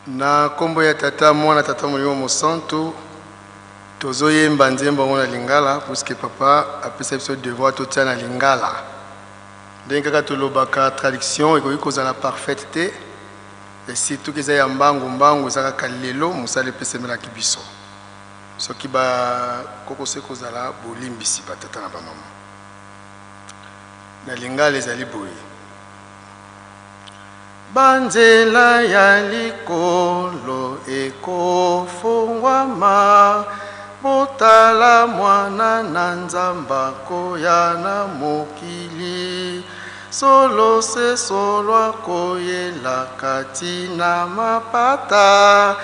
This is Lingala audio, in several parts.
Na kombo ya tata mwana tata molimo mosantu tozoyemba nzembo ngona lingala puisque papa apesa biso devoir totia na lingala ndenge kaka tolobaka traduction ekoki kozala parfaite te et surtout ke eza ya mbangu eza kaka lelo mosala epesemelaki biso soki bakokose kozala bolimbisi batata na bamama na lingala ezali boye banzela ya likolo ekofungwama botala mwana na nzamba koya na mokili solo se solo koyela kati na mapata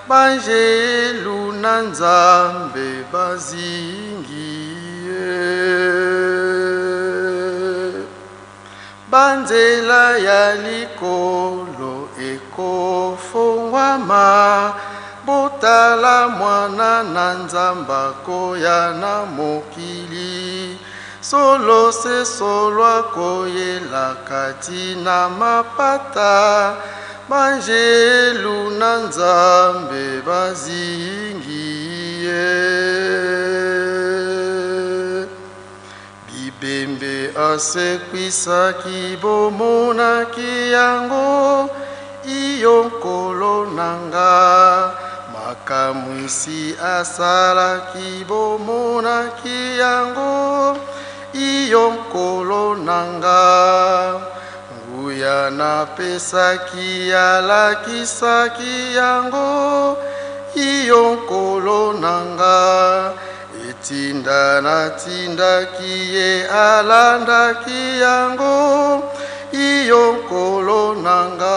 banjelu na nzambe bazingie banzela ya likolo ekofungwama botala mwana na nzamba koya na mokili solo se solo koyela kati na mapata banjelu na nzambe bazingie bibembe asekwisaki bomonaki yango iyo nkolo nanga makamwisi asalaki bomonaki yango iyo nkolo nanga nguya napesaki alakisaki yango iyo nkolo nanga etinda natindaki ye alandaki yango iyo nkolo nanga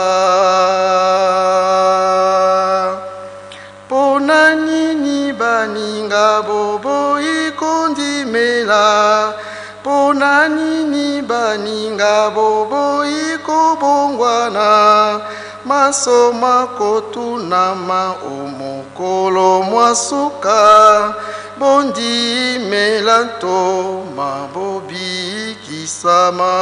pona nini baninga boboyi kondimela pona nini baninga boboyi kobongwana masoma kotunama omokolo mwasuka bondimela ntoma bobikisama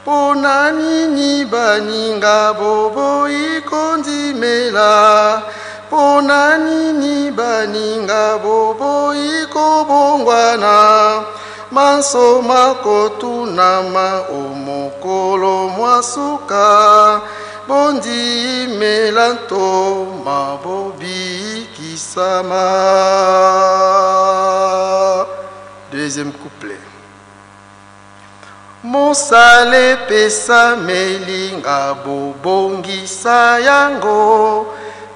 pona nini baninga boboyi kondimela pona nini baninga boboyi kobongwana masoma kotunama omokolo mwasuka bondimela ntoma bobikisama. Deuxième couplet. Mosale pesa melinga bobongisa yango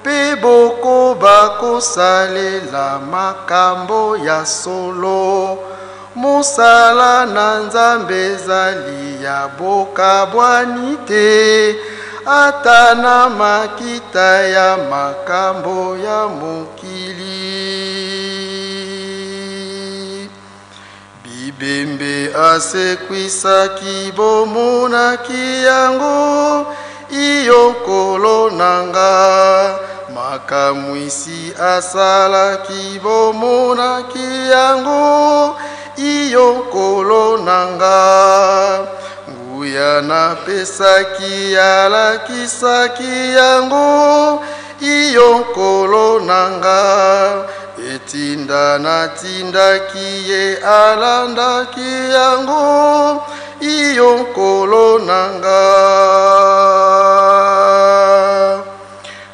pe boko bakosalela makambo ya solo mosala na nzambe ezali ya bokabwani te ata na makita ya makambo ya mokili bibembe asekwisaki bomonaki yango iyo nkolo nanga makamwisi asalaki bomonaki yango iyo nkolo nanga nguya napesaki alakisaki yango iyo nkolo nanga etinda natindaki ye alandaki yango iyo nkolo nanga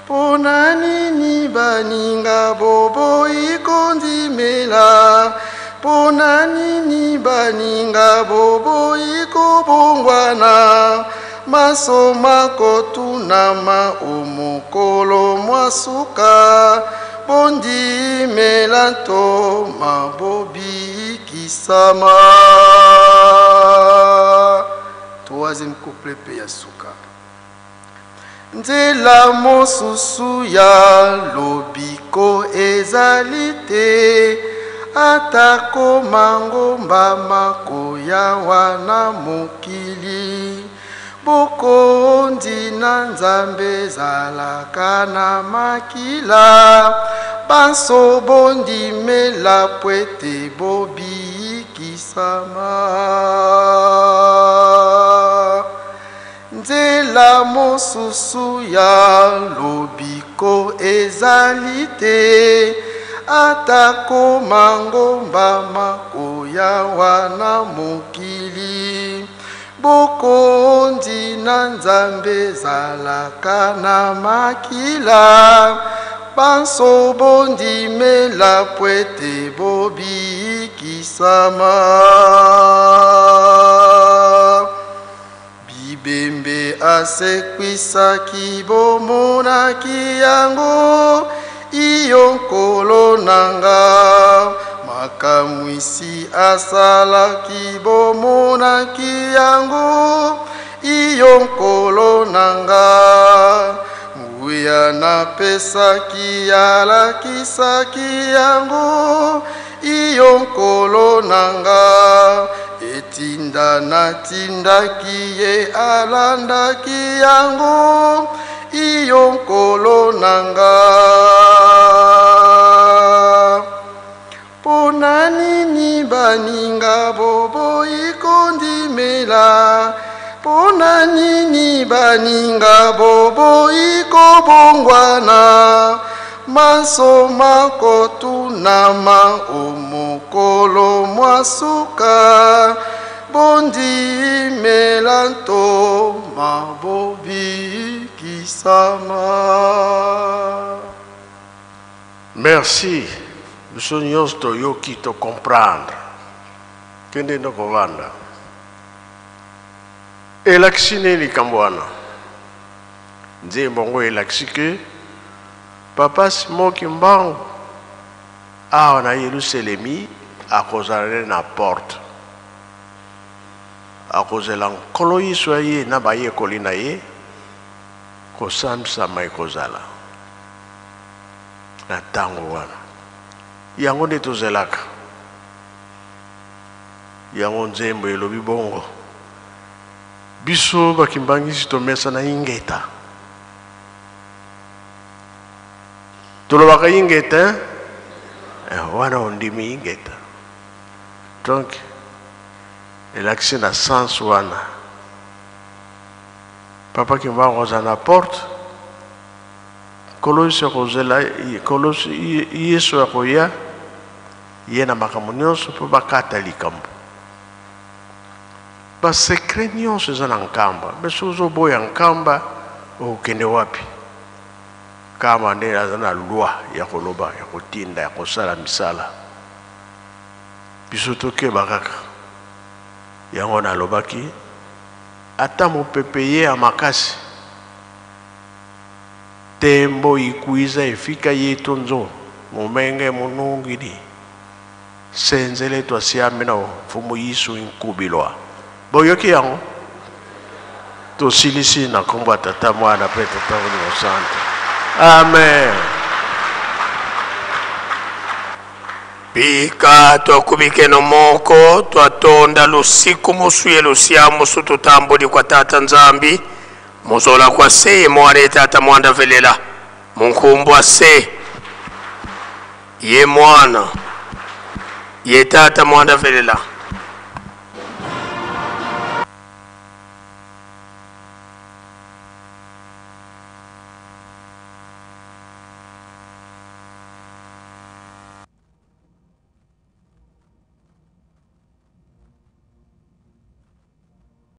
pona nini baninga boboyi kondimela pona nini baninga boboyi kobongwana masoma kotunama omokolo mwasuka bondimela ntoma bobikisama. Troisième couplet pe ya suka. Nzela mosusu ya lobiko ezali te atako mangomba makoya wana mokili bokondi na nzambe ezalaka na makila banso bondimela pwete bobikisama nzela mosusu ya lobiko ezali te atako mangomba makoya wana mokili bokondi na nzambe zalaka na makila banso bondimela pwete bobikisama bibembe asekwisaki bomonaki yango iyo nkolo nanga makamwisi asalaki bomonaki yango iyo nkolo nanga nguya napesaki alakisaki yango iyo nkolo nanga etinda natindaki ye alandaki yango iyo nkolo nanga pona nini baninga bobo ikondimela pona nini baninga bobo ikobongwana maso makotunama omokolo mwasuka bondi melanto mabobikisama. Merci. Nous sommes toyoki to comprendre. Kende no kovanda. Elaksine ni kambwana. Nze mbongo elaksike. Papa simoki mbangu. Awa na Yerusalemi akozale na porte. Akozela nkolo yiswa ye na baye kolina ye. Kosamsa maikozala. Na tango wana. Yango nde tozelaka. Yango nzembo elobi bongo. Biso bakimbangisi tomesa na ingeta. Tolobaka ingeta, wana ondimi ingeta. Donc, elakisi na sens wana. Papa kimbango za na porte. Kolosi akozela, kolosi Yesu akoya, yena makambo nyonso po bakata likambo. Ba secret nyonso za na nkamba, beso uzoboya nkamba okende wapi? Kama nde azana loi ya koloba, ya kotinda, ya kosala misala. Biso tokeba kaka. Yango nalobaki ata mopepe ye ya makasi. Tembo ikuiza efika yetu nzo mumenge munungidi senzele to siame na fumu yisu inkubilwa boyoki yango to silisi na komba tata mwana pe tata wa sante. Amen. Pika twakubike no moko twatonda lusiku musuye lusiamu sututambuli kwa tata nzambi muzola kwa se mware tata mwanda velela munkumbwa se ye mwana ye tata mwanda velela